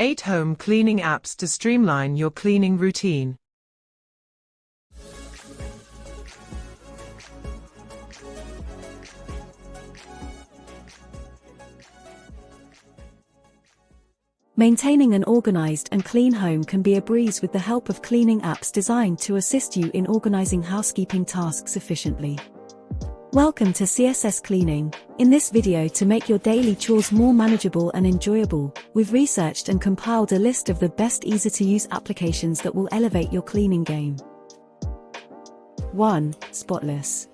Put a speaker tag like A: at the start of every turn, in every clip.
A: 8 home cleaning apps to streamline your cleaning routine.
B: Maintaining an organized and clean home can be a breeze with the help of cleaning apps designed to assist you in organizing housekeeping tasks efficiently. Welcome to CSS Cleaning. In this video, to make your daily chores more manageable and enjoyable, we've researched and compiled a list of the best easy-to-use applications that will elevate your cleaning game. 1. Spotless.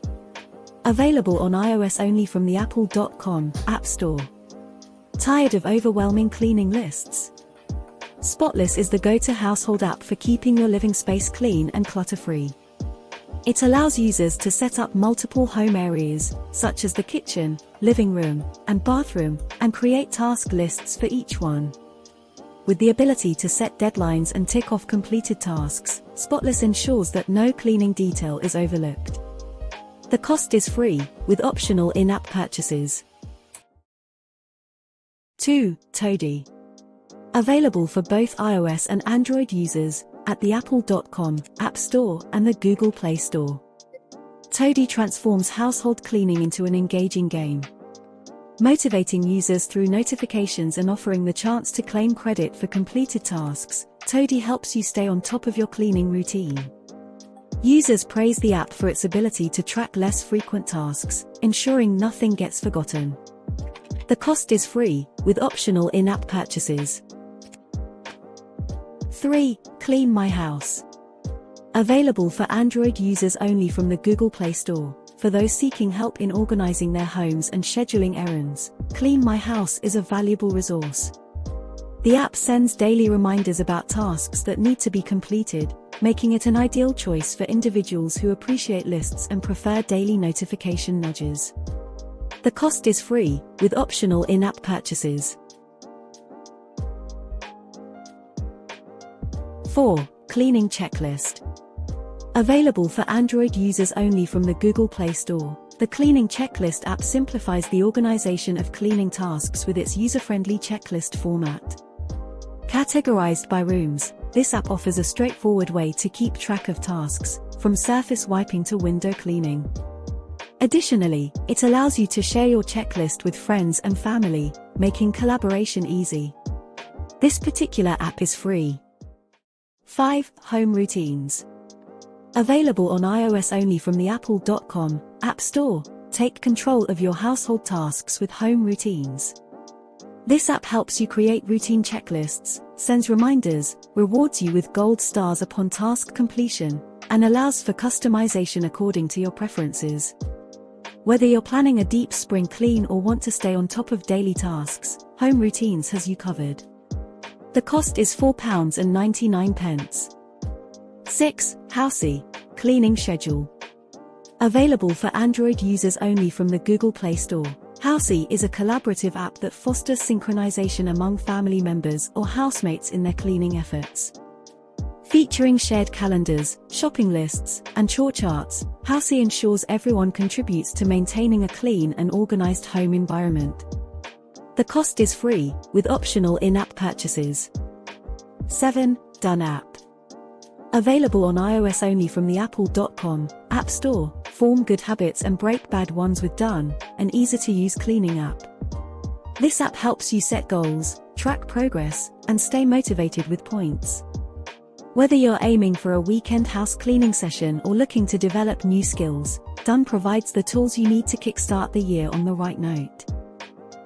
B: Available on iOS only from the apple.com App Store. Tired of overwhelming cleaning lists? Spotless is the go-to household app for keeping your living space clean and clutter-free. It allows users to set up multiple home areas, such as the kitchen, living room, and bathroom, and create task lists for each one. With the ability to set deadlines and tick off completed tasks, Spotless ensures that no cleaning detail is overlooked. The cost is free, with optional in-app purchases. 2. Toady. Available for both iOS and Android users, at the apple.com App Store and the Google Play Store. Toady transforms household cleaning into an engaging game. Motivating users through notifications and offering the chance to claim credit for completed tasks, Toady helps you stay on top of your cleaning routine. Users praise the app for its ability to track less frequent tasks, ensuring nothing gets forgotten. The cost is free, with optional in-app purchases. 3. Clean My House. Available for Android users only from the Google Play Store. For those seeking help in organizing their homes and scheduling errands, Clean My House is a valuable resource. The app sends daily reminders about tasks that need to be completed, making it an ideal choice for individuals who appreciate lists and prefer daily notification nudges. The cost is free, with optional in-app purchases. 4. Cleaning Checklist. Available for Android users only from the Google Play Store, the Cleaning Checklist app simplifies the organization of cleaning tasks with its user-friendly checklist format. Categorized by rooms, this app offers a straightforward way to keep track of tasks, from surface wiping to window cleaning. Additionally, it allows you to share your checklist with friends and family, making collaboration easy. This particular app is free. 5. Home Routines. Available on iOS only from the apple.com App Store, take control of your household tasks with Home Routines. This app helps you create routine checklists, sends reminders, rewards you with gold stars upon task completion, and allows for customization according to your preferences. Whether you're planning a deep spring clean or want to stay on top of daily tasks, Home Routines has you covered. The cost is £4.99. 6. Housey. Cleaning Schedule. Available for Android users only from the Google Play Store, Housey is a collaborative app that fosters synchronization among family members or housemates in their cleaning efforts. Featuring shared calendars, shopping lists, and chore charts, Housey ensures everyone contributes to maintaining a clean and organized home environment. The cost is free, with optional in-app purchases. 7. Done App. Available on iOS only from the apple.com App Store, form good habits and break bad ones with Done, an easy-to-use cleaning app. This app helps you set goals, track progress, and stay motivated with points. Whether you're aiming for a weekend house cleaning session or looking to develop new skills, Done provides the tools you need to kickstart the year on the right note.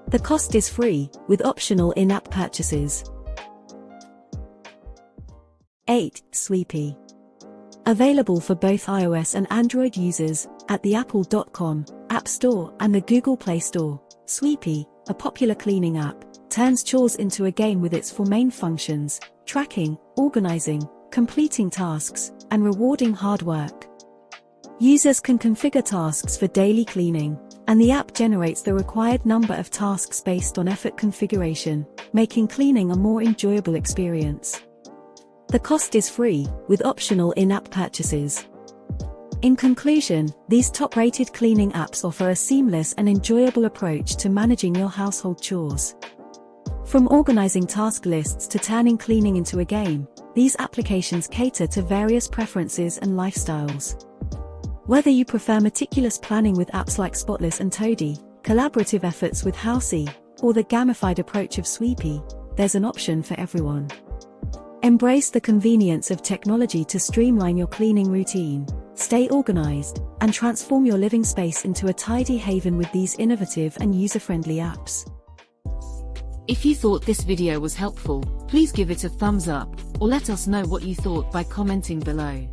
B: The cost is free, with optional in-app purchases. 8. Sweepy. Available for both iOS and Android users, at the apple.com App Store and the Google Play Store, Sweepy, a popular cleaning app, turns chores into a game with its 4 main functions: tracking, organizing, completing tasks, and rewarding hard work. Users can configure tasks for daily cleaning, and the app generates the required number of tasks based on effort configuration, making cleaning a more enjoyable experience. The cost is free, with optional in-app purchases. In conclusion, these top-rated cleaning apps offer a seamless and enjoyable approach to managing your household chores. From organizing task lists to turning cleaning into a game, these applications cater to various preferences and lifestyles. Whether you prefer meticulous planning with apps like Spotless and Toady, collaborative efforts with Housey, or the gamified approach of Sweepy, there's an option for everyone. Embrace the convenience of technology to streamline your cleaning routine, stay organized, and transform your living space into a tidy haven with these innovative and user-friendly apps.
C: If you thought this video was helpful, please give it a thumbs up, or let us know what you thought by commenting below.